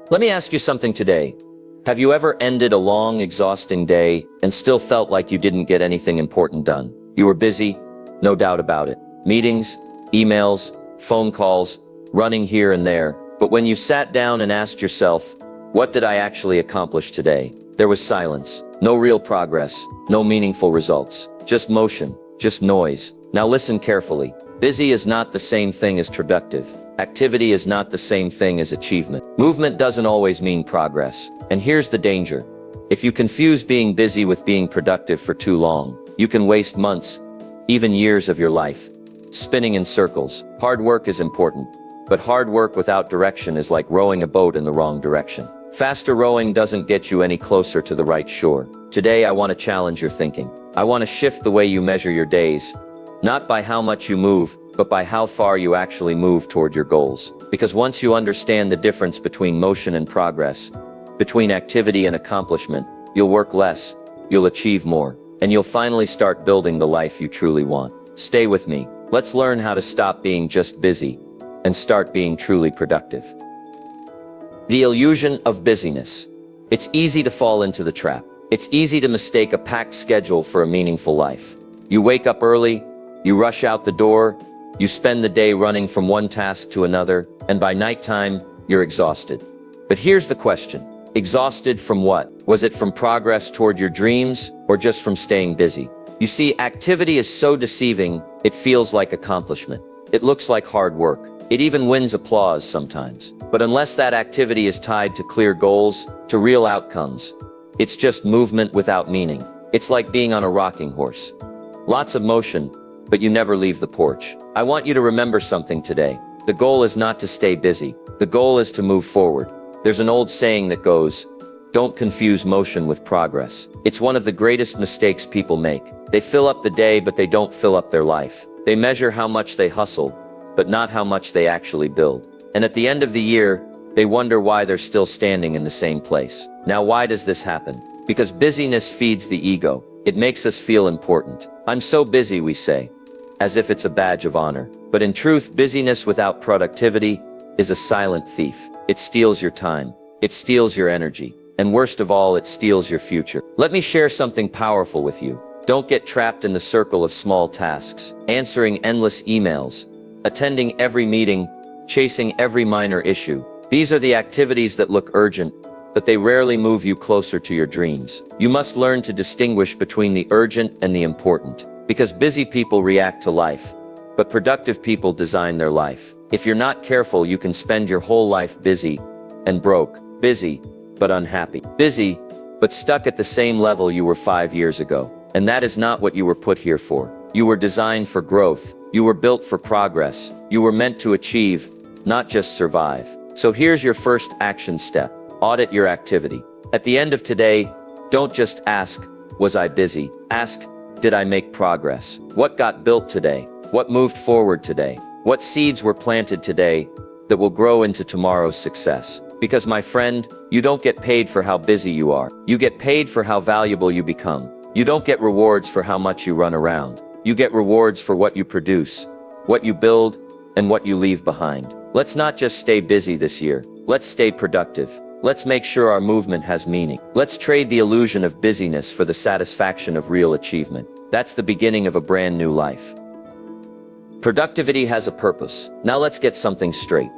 Let me ask you something today. Have you ever ended a long, exhausting day and still felt like you didn't get anything important done? You were busy, no doubt about it. Meetings, emails, phone calls, running here and there. But when you sat down and asked yourself, what did I actually accomplish today? There was silence. No real progress. No meaningful results. Just motion. Just noise. Now listen carefully. Busy is not the same thing as productive. Activity is not the same thing as achievement. Movement doesn't always mean progress. And here's the danger. If you confuse being busy with being productive for too long, you can waste months, even years of your life, spinning in circles. Hard work is important, but hard work without direction is like rowing a boat in the wrong direction. Faster rowing doesn't get you any closer to the right shore. Today I want to challenge your thinking. I want to shift the way you measure your days, not by how much you move, but by how far you actually move toward your goals. Because once you understand the difference between motion and progress, between activity and accomplishment, you'll work less, you'll achieve more, and you'll finally start building the life you truly want. Stay with me. Let's learn how to stop being just busy and start being truly productive. The illusion of busyness. It's easy to fall into the trap. It's easy to mistake a packed schedule for a meaningful life. You wake up early, you rush out the door, you spend the day running from one task to another, and by nighttime, you're exhausted. But here's the question. Exhausted from what? Was it from progress toward your dreams, or just from staying busy? You see, activity is so deceiving, it feels like accomplishment. It looks like hard work. It even wins applause sometimes. But unless that activity is tied to clear goals, to real outcomes, it's just movement without meaning. It's like being on a rocking horse. Lots of motion, but you never leave the porch. I want you to remember something today. The goal is not to stay busy. The goal is to move forward. There's an old saying that goes, don't confuse motion with progress. It's one of the greatest mistakes people make. They fill up the day, but they don't fill up their life. They measure how much they hustle, but not how much they actually build. And at the end of the year, they wonder why they're still standing in the same place. Now, why does this happen? Because busyness feeds the ego. It makes us feel important. I'm so busy, we say, as if it's a badge of honor. But in truth, busyness without productivity is a silent thief. It steals your time. It steals your energy. And worst of all, it steals your future. Let me share something powerful with you. Don't get trapped in the circle of small tasks, answering endless emails, attending every meeting, chasing every minor issue. These are the activities that look urgent, but they rarely move you closer to your dreams. You must learn to distinguish between the urgent and the important, because busy people react to life, but productive people design their life. If you're not careful, you can spend your whole life busy and broke, busy but unhappy, busy but stuck at the same level you were 5 years ago. And that is not what you were put here for. You were designed for growth. You were built for progress. You were meant to achieve, not just survive. So here's your first action step. Audit your activity. At the end of today, don't just ask, was I busy? Ask, did I make progress? What got built today? What moved forward today? What seeds were planted today that will grow into tomorrow's success? Because my friend, you don't get paid for how busy you are. You get paid for how valuable you become. You don't get rewards for how much you run around. You get rewards for what you produce, what you build, and what you leave behind. Let's not just stay busy this year. Let's stay productive. Let's make sure our movement has meaning. Let's trade the illusion of busyness for the satisfaction of real achievement. That's the beginning of a brand new life. Productivity has a purpose. Now let's get something straight.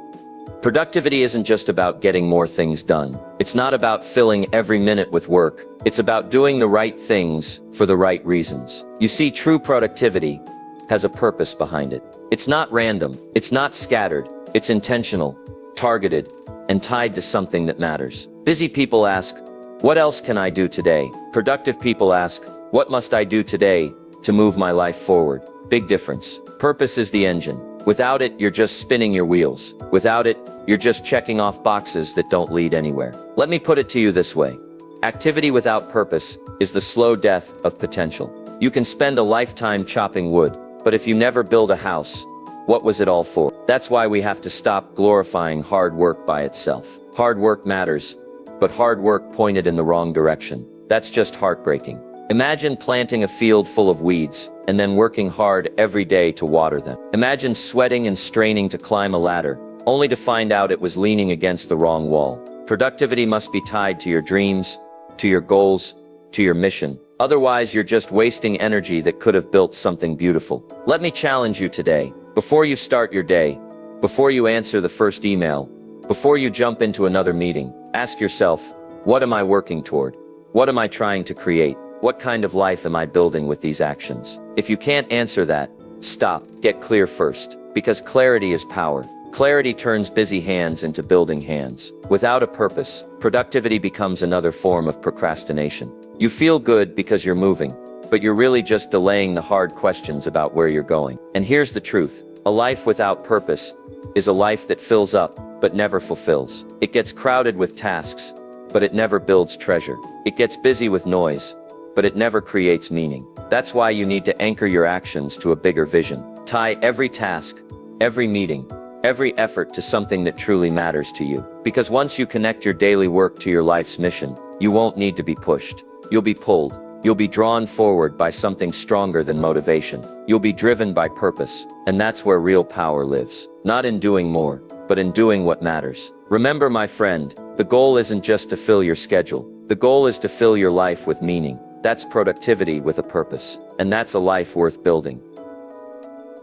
Productivity isn't just about getting more things done. It's not about filling every minute with work. It's about doing the right things for the right reasons. You see, true productivity has a purpose behind it. It's not random. It's not scattered. It's intentional, targeted, and tied to something that matters. Busy people ask, what else can I do today? Productive people ask, what must I do today to move my life forward? Big difference. Purpose is the engine. Without it, you're just spinning your wheels. Without it, you're just checking off boxes that don't lead anywhere. Let me put it to you this way. Activity without purpose is the slow death of potential. You can spend a lifetime chopping wood, but if you never build a house, what was it all for? That's why we have to stop glorifying hard work by itself. Hard work matters, but hard work pointed in the wrong direction. That's just heartbreaking. Imagine planting a field full of weeds and then working hard every day to water them. Imagine sweating and straining to climb a ladder, only to find out it was leaning against the wrong wall. Productivity must be tied to your dreams, to your goals, to your mission. Otherwise, you're just wasting energy that could have built something beautiful. Let me challenge you today. Before you start your day, before you answer the first email, before you jump into another meeting, ask yourself, what am I working toward? What am I trying to create? What kind of life am I building with these actions? If you can't answer that, stop. Get clear first. Because clarity is power. Clarity turns busy hands into building hands. Without a purpose, productivity becomes another form of procrastination. You feel good because you're moving, but you're really just delaying the hard questions about where you're going. And here's the truth. A life without purpose is a life that fills up, but never fulfills. It gets crowded with tasks, but it never builds treasure. It gets busy with noise, but it never creates meaning. That's why you need to anchor your actions to a bigger vision. Tie every task, every meeting, every effort to something that truly matters to you. Because once you connect your daily work to your life's mission, you won't need to be pushed. You'll be pulled. You'll be drawn forward by something stronger than motivation. You'll be driven by purpose. And that's where real power lives. Not in doing more, but in doing what matters. Remember, my friend, the goal isn't just to fill your schedule. The goal is to fill your life with meaning. That's productivity with a purpose. And that's a life worth building.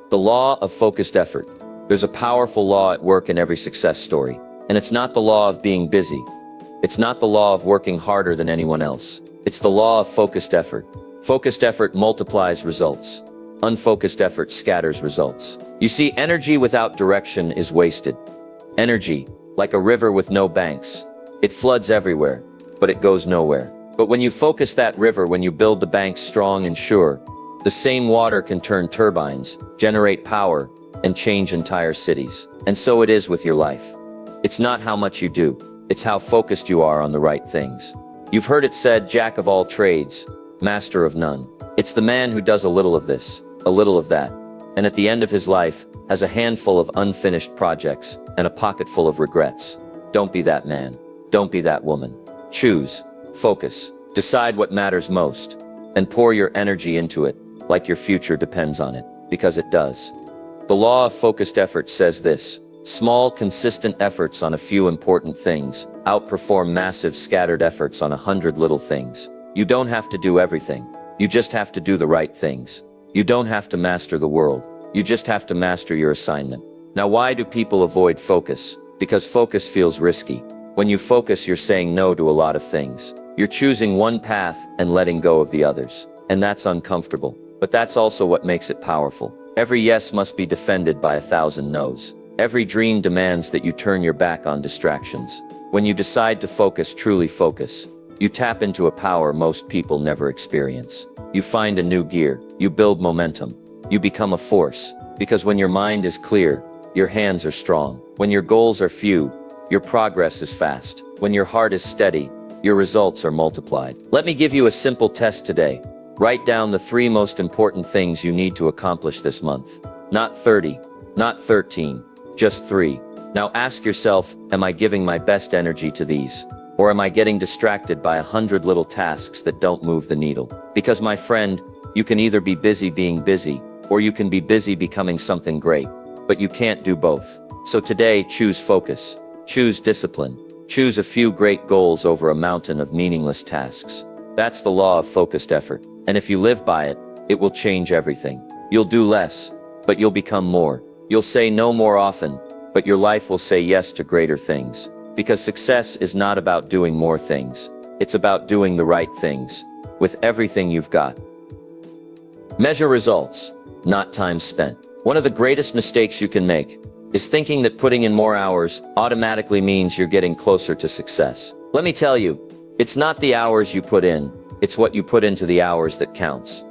The law of focused effort. There's a powerful law at work in every success story. And it's not the law of being busy. It's not the law of working harder than anyone else. It's the law of focused effort. Focused effort multiplies results. Unfocused effort scatters results. You see, energy without direction is wasted. Energy, like a river with no banks. It floods everywhere, but it goes nowhere. But when you focus that river, when you build the banks strong and sure, the same water can turn turbines, generate power, and change entire cities. And so it is with your life. It's not how much you do, it's how focused you are on the right things. You've heard it said, jack of all trades, master of none. It's the man who does a little of this, a little of that, and at the end of his life, has a handful of unfinished projects and a pocket full of regrets. Don't be that man. Don't be that woman. Choose, focus, decide what matters most, and pour your energy into it, like your future depends on it, because it does. The law of focused effort says this: small, consistent efforts on a few important things outperform massive, scattered efforts on 100 little things. You don't have to do everything. You just have to do the right things. You don't have to master the world. You just have to master your assignment. Now, why do people avoid focus? Because focus feels risky. When you focus, you're saying no to a lot of things. You're choosing one path and letting go of the others. And that's uncomfortable. But that's also what makes it powerful. Every yes must be defended by 1,000 no's. Every dream demands that you turn your back on distractions. When you decide to focus, truly focus, you tap into a power most people never experience. You find a new gear. You build momentum. You become a force. Because when your mind is clear, your hands are strong. When your goals are few, your progress is fast. When your heart is steady, your results are multiplied. Let me give you a simple test today. Write down the 3 most important things you need to accomplish this month. Not 30, not 13, just 3. Now ask yourself, am I giving my best energy to these? Or am I getting distracted by 100 little tasks that don't move the needle? Because, my friend, you can either be busy being busy, or you can be busy becoming something great. But you can't do both. So today, choose focus. Choose discipline. Choose a few great goals over a mountain of meaningless tasks. That's the law of focused effort. And if you live by it, it will change everything. You'll do less, but you'll become more. You'll say no more often, but your life will say yes to greater things. Because success is not about doing more things. It's about doing the right things, with everything you've got. Measure results, not time spent. One of the greatest mistakes you can make is thinking that putting in more hours automatically means you're getting closer to success. Let me tell you, it's not the hours you put in, it's what you put into the hours that counts.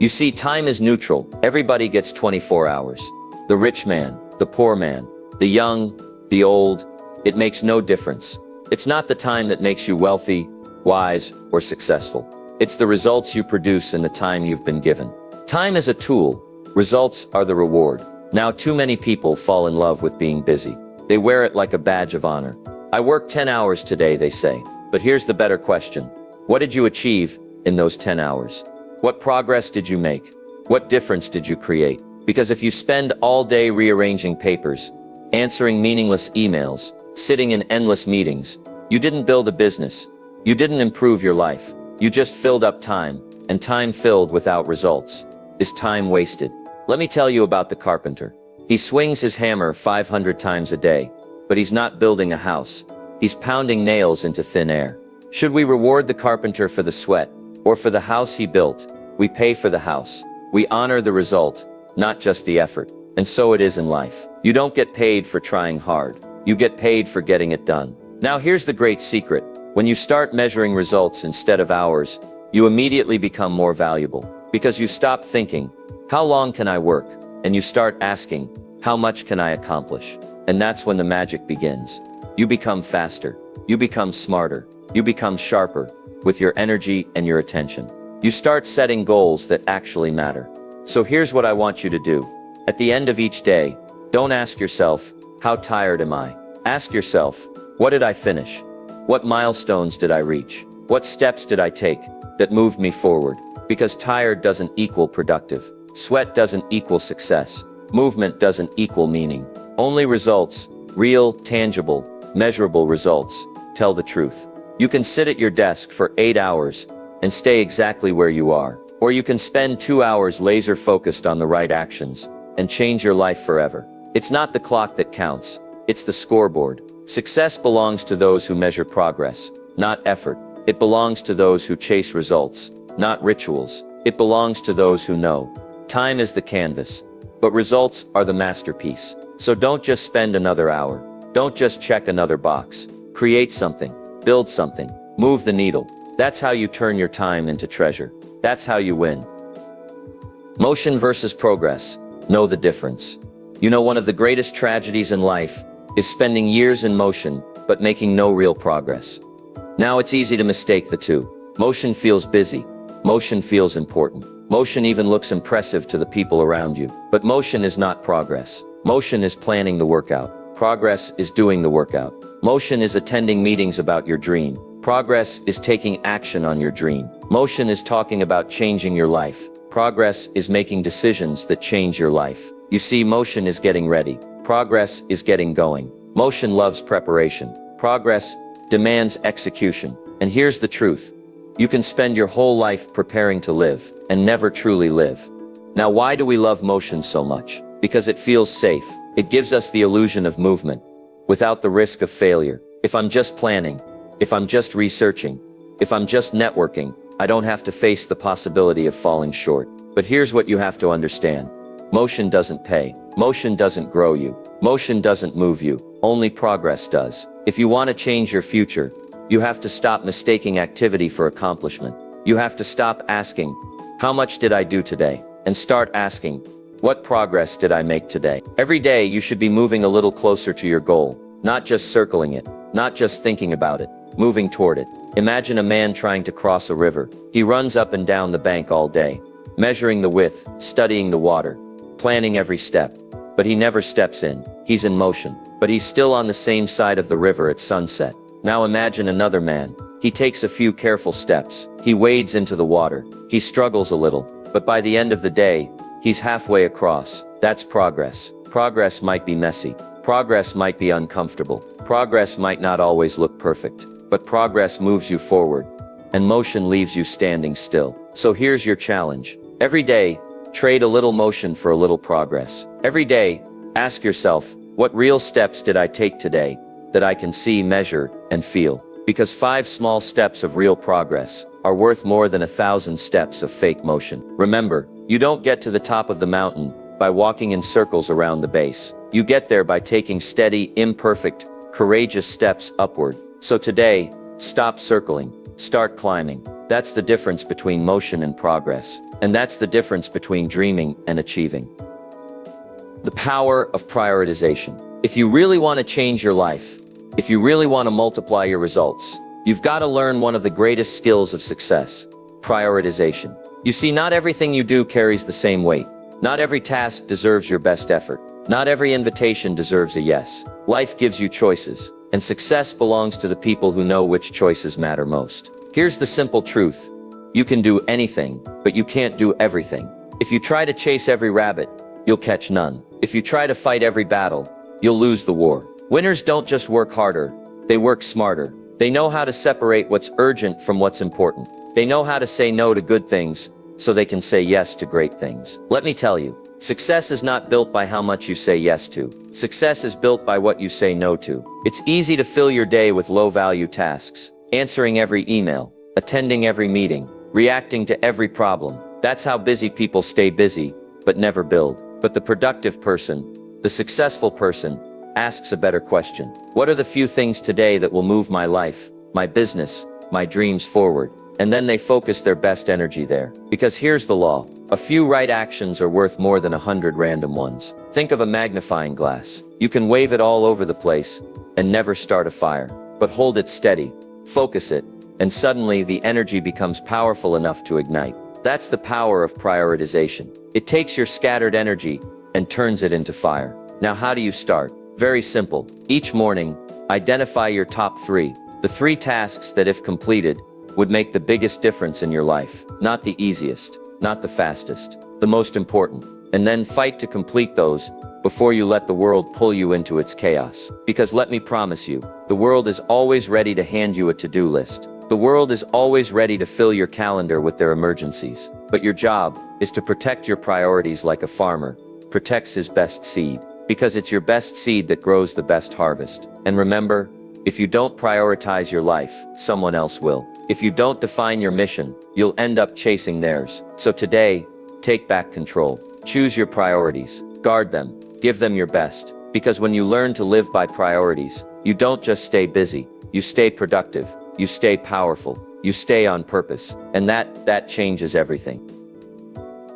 You see, time is neutral. Everybody gets 24 hours. The rich man, the poor man, the young, the old, it makes no difference. It's not the time that makes you wealthy, wise, or successful. It's the results you produce in the time you've been given. Time is a tool. Results are the reward. Now, too many people fall in love with being busy. They wear it like a badge of honor. I worked 10 hours today, they say. But here's the better question. What did you achieve in those 10 hours? What progress did you make? What difference did you create? Because if you spend all day rearranging papers, answering meaningless emails, sitting in endless meetings, You didn't build a business. You didn't improve your life. You just filled up time, and time filled without results is time wasted. Let me tell you about the carpenter. He swings his hammer 500 times a day, but he's not building a house. He's pounding nails into thin air. Should we reward the carpenter for the sweat, or for the house he built? We pay for the house. We honor the result, not just the effort. And so it is in life. You don't get paid for trying hard. You get paid for getting it done. Now here's the great secret. When you start measuring results instead of hours, you immediately become more valuable. Because you stop thinking, how long can I work? And you start asking, how much can I accomplish? And that's when the magic begins. You become faster. You become smarter. You become sharper with your energy and your attention. You start setting goals that actually matter. So here's what I want you to do. At the end of each day, don't ask yourself, how tired am I? Ask yourself, what did I finish? What milestones did I reach? What steps did I take that moved me forward? Because tired doesn't equal productive. Sweat doesn't equal success. Movement doesn't equal meaning. Only results, real, tangible, measurable results, tell the truth. You can sit at your desk for 8 hours and stay exactly where you are. Or you can spend 2 hours laser focused on the right actions and change your life forever. It's not the clock that counts. It's the scoreboard. Success belongs to those who measure progress, not effort. It belongs to those who chase results, not rituals. It belongs to those who know. Time is the canvas, but results are the masterpiece. So don't just spend another hour. Don't just check another box. Create something. Build something. Move the needle. That's how you turn your time into treasure. That's how you win. Motion versus progress. Know the difference. You know, one of the greatest tragedies in life is spending years in motion, but making no real progress. Now it's easy to mistake the two. Motion feels busy. Motion feels important. Motion even looks impressive to the people around you. But motion is not progress. Motion is planning the workout. Progress is doing the workout. Motion is attending meetings about your dream. Progress is taking action on your dream. Motion is talking about changing your life. Progress is making decisions that change your life. You see, motion is getting ready. Progress is getting going. Motion loves preparation. Progress demands execution. And here's the truth. You can spend your whole life preparing to live and never truly live. Now, why do we love motion so much? Because it feels safe. It gives us the illusion of movement without the risk of failure. If I'm just planning, if I'm just researching, if I'm just networking, I don't have to face the possibility of falling short. But here's what you have to understand. Motion doesn't pay. Motion doesn't grow you. Motion doesn't move you. Only progress does. If you want to change your future, you have to stop mistaking activity for accomplishment. You have to stop asking, how much did I do today? And start asking, what progress did I make today? Every day you should be moving a little closer to your goal, not just circling it, not just thinking about it, moving toward it. Imagine a man trying to cross a river. He runs up and down the bank all day, measuring the width, studying the water, planning every step. But he never steps in. He's in motion. But he's still on the same side of the river at sunset. Now imagine another man. He takes a few careful steps. He wades into the water. He struggles a little. But by the end of the day, he's halfway across. That's progress. Progress might be messy. Progress might be uncomfortable. Progress might not always look perfect. But progress moves you forward. And motion leaves you standing still. So here's your challenge. Every day, trade a little motion for a little progress. Every day, ask yourself, what real steps did I take today that I can see, measure, and feel? Because 5 small steps of real progress are worth more than 1,000 steps of fake motion. Remember, you don't get to the top of the mountain by walking in circles around the base. You get there by taking steady, imperfect, courageous steps upward. So today, stop circling, start climbing. That's the difference between motion and progress. And that's the difference between dreaming and achieving. The power of prioritization. If you really want to change your life, if you really want to multiply your results, you've got to learn one of the greatest skills of success: prioritization. You see, not everything you do carries the same weight. Not every task deserves your best effort. Not every invitation deserves a yes. Life gives you choices, and success belongs to the people who know which choices matter most. Here's the simple truth. You can do anything, but you can't do everything. If you try to chase every rabbit, you'll catch none. If you try to fight every battle, you'll lose the war. Winners don't just work harder, they work smarter. They know how to separate what's urgent from what's important. They know how to say no to good things so they can say yes to great things. Let me tell you, success is not built by how much you say yes to. Success is built by what you say no to. It's easy to fill your day with low-value tasks, answering every email, attending every meeting, reacting to every problem. That's how busy people stay busy, but never build. But the productive person, the successful person, asks a better question. What are the few things today that will move my life, my business, my dreams forward? And then they focus their best energy there. Because here's the law. A few right actions are worth more than 100 random ones. Think of a magnifying glass. You can wave it all over the place and never start a fire. But hold it steady, focus it, and suddenly the energy becomes powerful enough to ignite. That's the power of prioritization. It takes your scattered energy and turns it into fire. Now how do you start? Very simple. Each morning, identify your top 3. The 3 tasks that, if completed, would make the biggest difference in your life. Not the easiest, not the fastest, the most important. And then fight to complete those before you let the world pull you into its chaos. Because let me promise you, the world is always ready to hand you a to-do list. The world is always ready to fill your calendar with their emergencies. But your job is to protect your priorities like a farmer protects his best seed. Because it's your best seed that grows the best harvest. And remember, if you don't prioritize your life, someone else will. If you don't define your mission, you'll end up chasing theirs. So today, take back control. Choose your priorities. Guard them. Give them your best. Because when you learn to live by priorities, you don't just stay busy. You stay productive. You stay powerful. You stay on purpose. And that changes everything.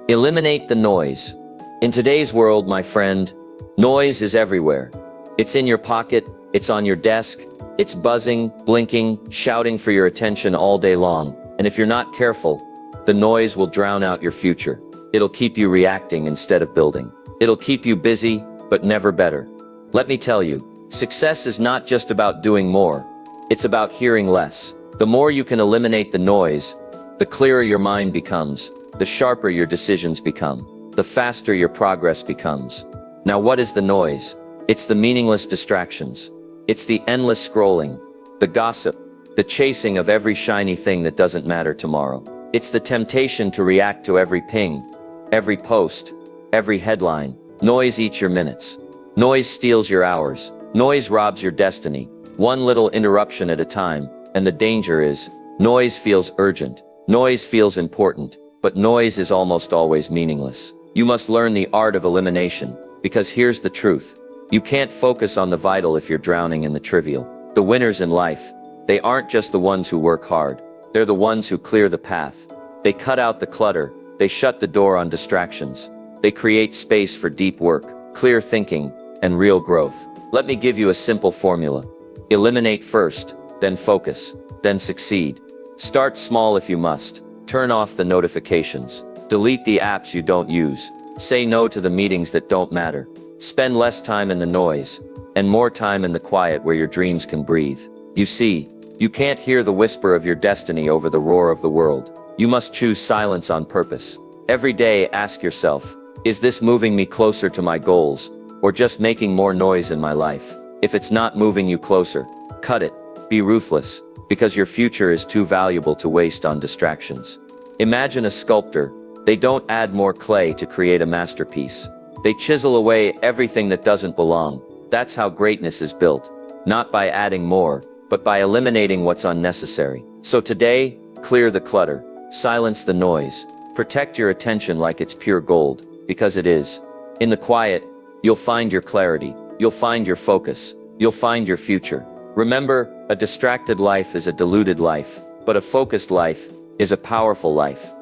Eliminate the noise. In today's world, my friend, noise is everywhere. It's in your pocket. It's on your desk. It's buzzing, blinking, shouting for your attention all day long. And if you're not careful, the noise will drown out your future. It'll keep you reacting instead of building. It'll keep you busy, but never better. Let me tell you, success is not just about doing more. It's about hearing less. The more you can eliminate the noise, the clearer your mind becomes, the sharper your decisions become, the faster your progress becomes. Now what is the noise? It's the meaningless distractions. It's the endless scrolling, the gossip, the chasing of every shiny thing that doesn't matter tomorrow. It's the temptation to react to every ping, every post, every headline. Noise eats your minutes. Noise steals your hours. Noise robs your destiny. One little interruption at a time. And the danger is, noise feels urgent. Noise feels important. But noise is almost always meaningless. You must learn the art of elimination. Because here's the truth. You can't focus on the vital if you're drowning in the trivial. The winners in life, they aren't just the ones who work hard. They're the ones who clear the path. They cut out the clutter. They shut the door on distractions. They create space for deep work, clear thinking, and real growth. Let me give you a simple formula. Eliminate first, then focus, then succeed. Start small if you must. Turn off the notifications. Delete the apps you don't use. Say no to the meetings that don't matter. Spend less time in the noise, and more time in the quiet where your dreams can breathe. You see, you can't hear the whisper of your destiny over the roar of the world. You must choose silence on purpose. Every day ask yourself, is this moving me closer to my goals, or just making more noise in my life? If it's not moving you closer, cut it. Be ruthless, because your future is too valuable to waste on distractions. Imagine a sculptor. They don't add more clay to create a masterpiece. They chisel away everything that doesn't belong. That's how greatness is built. Not by adding more, but by eliminating what's unnecessary. So today, clear the clutter. Silence the noise. Protect your attention like it's pure gold, because it is. In the quiet, you'll find your clarity. You'll find your focus. You'll find your future. Remember, a distracted life is a deluded life, but a focused life is a powerful life.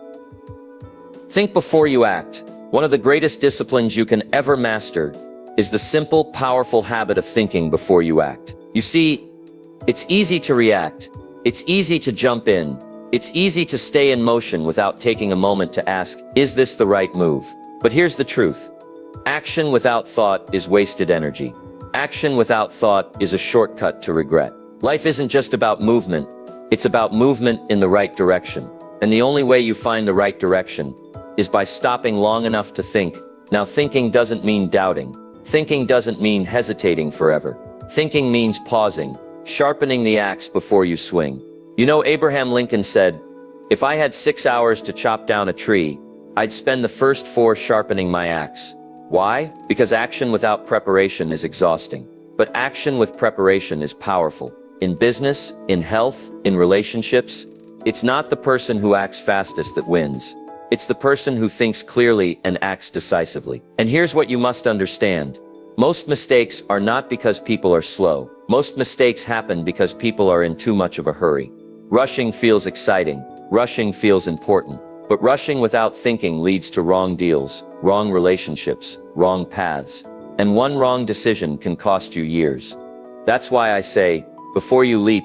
Think before you act. One of the greatest disciplines you can ever master is the simple, powerful habit of thinking before you act. You see, it's easy to react. It's easy to jump in. It's easy to stay in motion without taking a moment to ask, is this the right move? But here's the truth. Action without thought is wasted energy. Action without thought is a shortcut to regret. Life isn't just about movement. It's about movement in the right direction. And the only way you find the right direction is by stopping long enough to think. Now, thinking doesn't mean doubting. Thinking doesn't mean hesitating forever. Thinking means pausing, sharpening the axe before you swing. You know, Abraham Lincoln said, "If I had 6 hours to chop down a tree, I'd spend the first 4 sharpening my axe." Why? Because action without preparation is exhausting. But action with preparation is powerful. In business, in health, in relationships, it's not the person who acts fastest that wins. It's the person who thinks clearly and acts decisively. And here's what you must understand. Most mistakes are not because people are slow. Most mistakes happen because people are in too much of a hurry. Rushing feels exciting. Rushing feels important. But rushing without thinking leads to wrong deals, wrong relationships, wrong paths. And one wrong decision can cost you years. That's why I say, before you leap,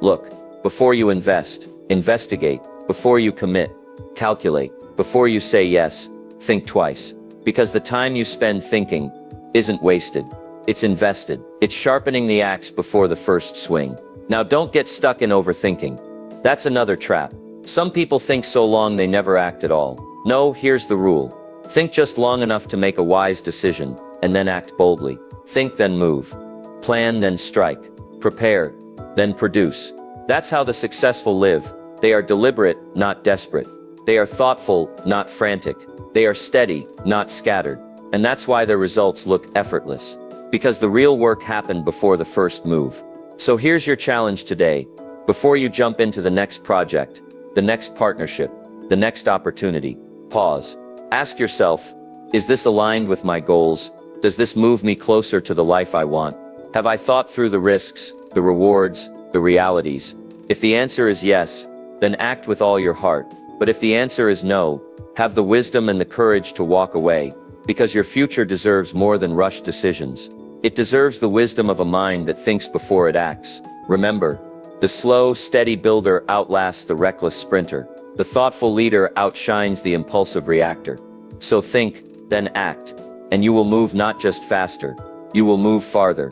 look. Before you invest, investigate. Before you commit, calculate. Before you say yes, think twice. Because the time you spend thinking isn't wasted. It's invested. It's sharpening the axe before the first swing. Now don't get stuck in overthinking. That's another trap. Some people think so long they never act at all. No, here's the rule. Think just long enough to make a wise decision, and then act boldly. Think, then move. Plan, then strike. Prepare, then produce. That's how the successful live. They are deliberate, not desperate. They are thoughtful, not frantic. They are steady, not scattered. And that's why their results look effortless. Because the real work happened before the first move. So here's your challenge today. Before you jump into the next project, the next partnership, the next opportunity, pause. Ask yourself, is this aligned with my goals? Does this move me closer to the life I want? Have I thought through the risks, the rewards, the realities? If the answer is yes, then act with all your heart. But if the answer is no, have the wisdom and the courage to walk away, because your future deserves more than rushed decisions. It deserves the wisdom of a mind that thinks before it acts. Remember, the slow, steady builder outlasts the reckless sprinter. The thoughtful leader outshines the impulsive reactor. So think, then act, and you will move not just faster, you will move farther.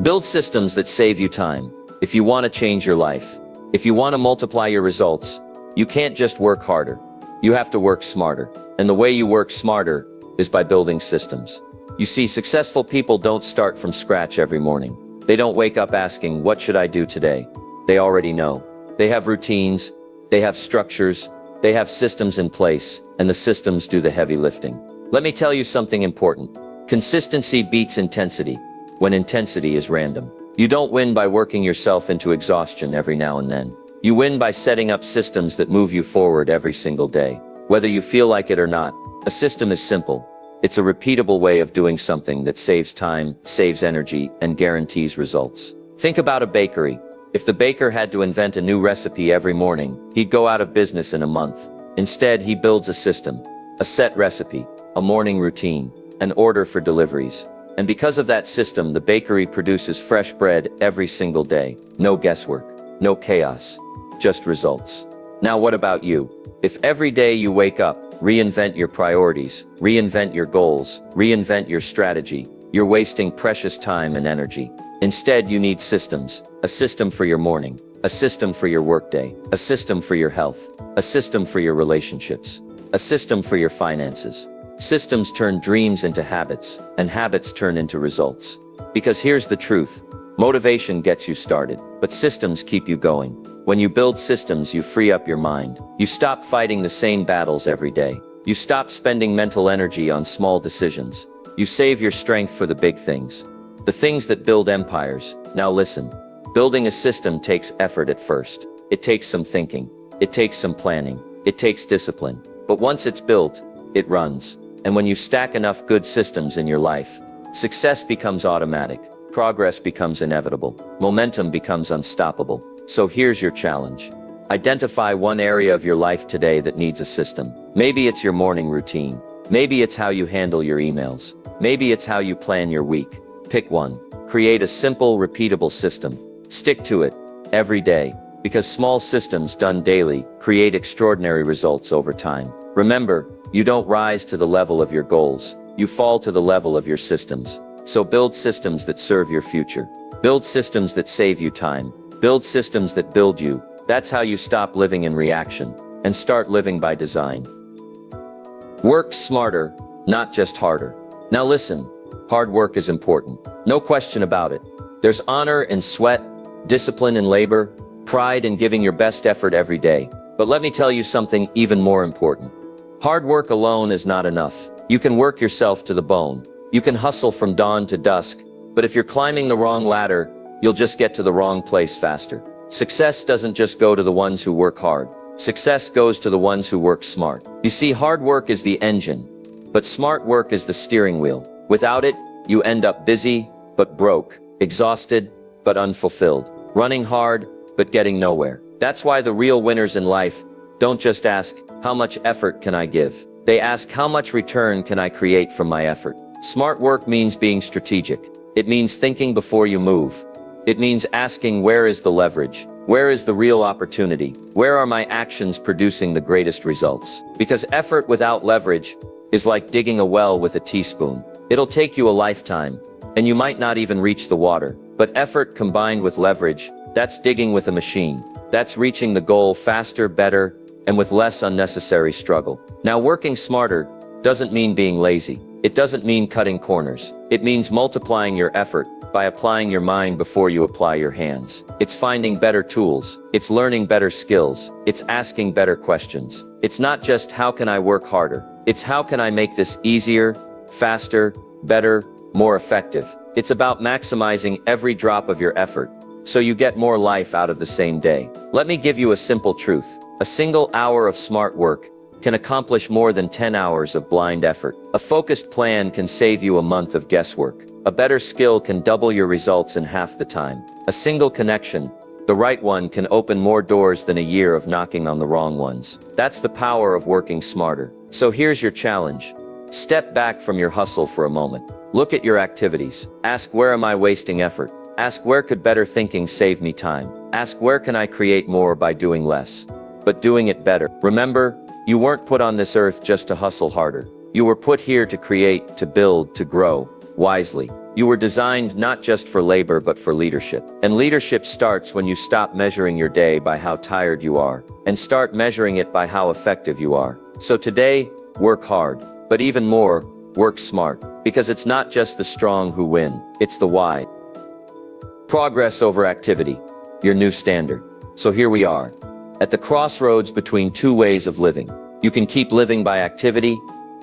Build systems that save you time. If you want to change your life, if you want to multiply your results, you can't just work harder. You have to work smarter. And the way you work smarter is by building systems. You see, successful people don't start from scratch every morning. They don't wake up asking, what should I do today? They already know. They have routines, they have structures, they have systems in place, and the systems do the heavy lifting. Let me tell you something important. Consistency beats intensity, when intensity is random. You don't win by working yourself into exhaustion every now and then. You win by setting up systems that move you forward every single day. Whether you feel like it or not, a system is simple. It's a repeatable way of doing something that saves time, saves energy, and guarantees results. Think about a bakery. If the baker had to invent a new recipe every morning, he'd go out of business in a month. Instead, he builds a system, a set recipe, a morning routine, an order for deliveries. And because of that system, the bakery produces fresh bread every single day. No guesswork, no chaos, just results. Now what about you? If every day you wake up, reinvent your priorities, reinvent your goals, reinvent your strategy, you're wasting precious time and energy. Instead, you need systems. A system for your morning, a system for your workday, a system for your health, a system for your relationships, a system for your finances. Systems turn dreams into habits, and habits turn into results. Because here's the truth. Motivation gets you started, but systems keep you going. When you build systems, you free up your mind. You stop fighting the same battles every day. You stop spending mental energy on small decisions. You save your strength for the big things. The things that build empires. Now listen. Building a system takes effort at first. It takes some thinking. It takes some planning. It takes discipline. But once it's built, it runs. And when you stack enough good systems in your life, success becomes automatic. Progress becomes inevitable. Momentum becomes unstoppable. So here's your challenge. Identify one area of your life today that needs a system. Maybe it's your morning routine. Maybe it's how you handle your emails. Maybe it's how you plan your week. Pick one. Create a simple, repeatable system. Stick to it every day, because small systems done daily create extraordinary results over time. Remember, you don't rise to the level of your goals. You fall to the level of your systems. So build systems that serve your future. Build systems that save you time. Build systems that build you. That's how you stop living in reaction and start living by design. Work smarter, not just harder. Now listen, hard work is important. No question about it. There's honor in sweat, discipline in labor, pride in giving your best effort every day. But let me tell you something even more important. Hard work alone is not enough. You can work yourself to the bone. You can hustle from dawn to dusk, but if you're climbing the wrong ladder, you'll just get to the wrong place faster. Success doesn't just go to the ones who work hard. Success goes to the ones who work smart. You see, hard work is the engine, but smart work is the steering wheel. Without it, you end up busy, but broke, exhausted, but unfulfilled, running hard, but getting nowhere. That's why the real winners in life don't just ask, how much effort can I give? They ask, how much return can I create from my effort? Smart work means being strategic. It means thinking before you move. It means asking, where is the leverage? Where is the real opportunity? Where are my actions producing the greatest results? Because effort without leverage is like digging a well with a teaspoon. It'll take you a lifetime, and you might not even reach the water. But effort combined with leverage, that's digging with a machine. That's reaching the goal faster, better, and with less unnecessary struggle. Now, working smarter doesn't mean being lazy. It doesn't mean cutting corners. It means multiplying your effort by applying your mind before you apply your hands. It's finding better tools. It's learning better skills. It's asking better questions. It's not just how can I work harder? It's how can I make this easier, faster, better, more effective? It's about maximizing every drop of your effort so you get more life out of the same day. Let me give you a simple truth. A single hour of smart work can accomplish more than 10 hours of blind effort. A focused plan can save you a month of guesswork. A better skill can double your results in half the time. A single connection, the right one, can open more doors than a year of knocking on the wrong ones. That's the power of working smarter. So here's your challenge. Step back from your hustle for a moment. Look at your activities. Ask, where am I wasting effort? Ask, where could better thinking save me time? Ask, where can I create more by doing less, but doing it better? Remember, you weren't put on this earth just to hustle harder. You were put here to create, to build, to grow wisely. You were designed not just for labor, but for leadership. And leadership starts when you stop measuring your day by how tired you are, and start measuring it by how effective you are. So today, work hard, but even more, work smart. Because it's not just the strong who win, it's the why. Progress over activity, your new standard. So here we are, at the crossroads between two ways of living. You can keep living by activity,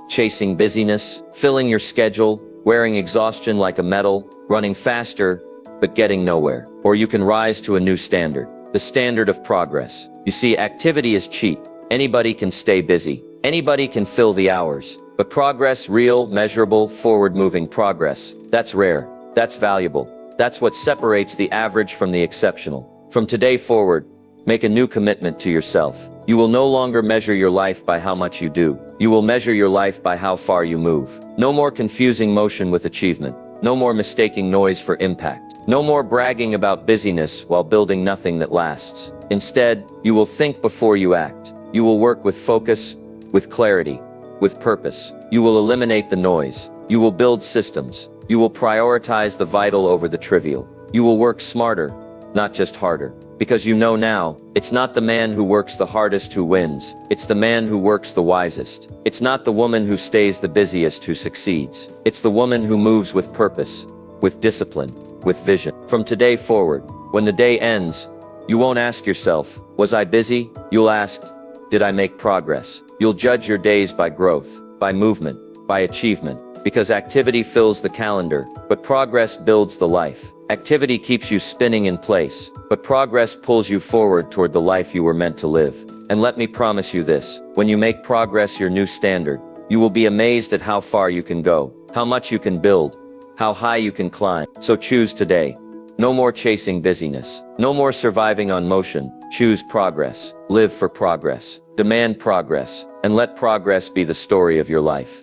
chasing busyness, filling your schedule, wearing exhaustion like a medal, running faster, but getting nowhere. Or you can rise to a new standard, the standard of progress. You see, activity is cheap. Anybody can stay busy. Anybody can fill the hours. But progress, real, measurable, forward-moving progress, that's rare. That's valuable. That's what separates the average from the exceptional. From today forward, make a new commitment to yourself. You will no longer measure your life by how much you do. You will measure your life by how far you move. No more confusing motion with achievement. No more mistaking noise for impact. No more bragging about busyness while building nothing that lasts. Instead, you will think before you act. You will work with focus, with clarity, with purpose. You will eliminate the noise. You will build systems. You will prioritize the vital over the trivial. You will work smarter, not just harder. Because you know now, it's not the man who works the hardest who wins. It's the man who works the wisest. It's not the woman who stays the busiest who succeeds. It's the woman who moves with purpose, with discipline, with vision. From today forward, when the day ends, you won't ask yourself, was I busy? You'll ask, did I make progress? You'll judge your days by growth, by movement, by achievement. Because activity fills the calendar, but progress builds the life. Activity keeps you spinning in place, but progress pulls you forward toward the life you were meant to live. And let me promise you this, when you make progress your new standard, you will be amazed at how far you can go, how much you can build, how high you can climb. So choose today. No more chasing busyness. No more surviving on motion. Choose progress. Live for progress. Demand progress. And let progress be the story of your life.